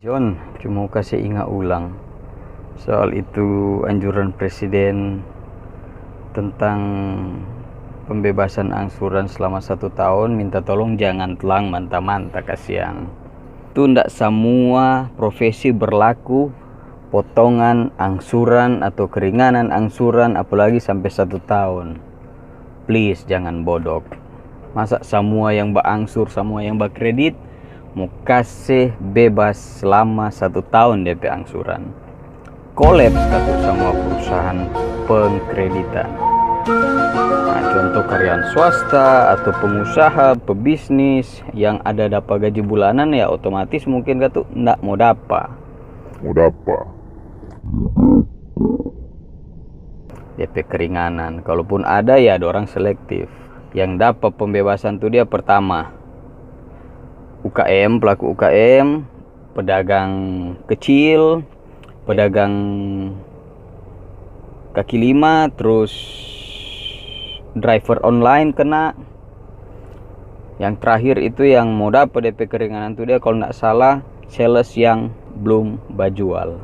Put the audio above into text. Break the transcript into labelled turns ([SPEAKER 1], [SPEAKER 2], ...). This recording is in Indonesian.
[SPEAKER 1] John, cuma kasih ingat ulang soal itu anjuran presiden tentang pembebasan angsuran selama 1 tahun. Minta tolong jangan telang manta-manta, kasihan. Itu ndak semua profesi berlaku potongan angsuran atau keringanan angsuran, apalagi sampai 1 tahun. Please jangan bodok. Masa semua yang berangsur, semua yang berkredit mau kasih bebas selama 1 tahun DP angsuran? Kolaps satu semua perusahaan pengkreditan. Nah, contoh karyawan swasta atau pengusaha, pebisnis yang ada dapat gaji bulanan, ya otomatis mungkin tuh ndak mau dapat DP keringanan. Kalaupun ada, ya ada orang selektif. Yang dapat pembebasan tuh dia pertama UKM, pelaku UKM, pedagang kecil, pedagang kaki lima, terus driver online kena. Yang terakhir itu yang mau dapat DP keringanan tuh dia kalau nggak salah sales yang belum bajual.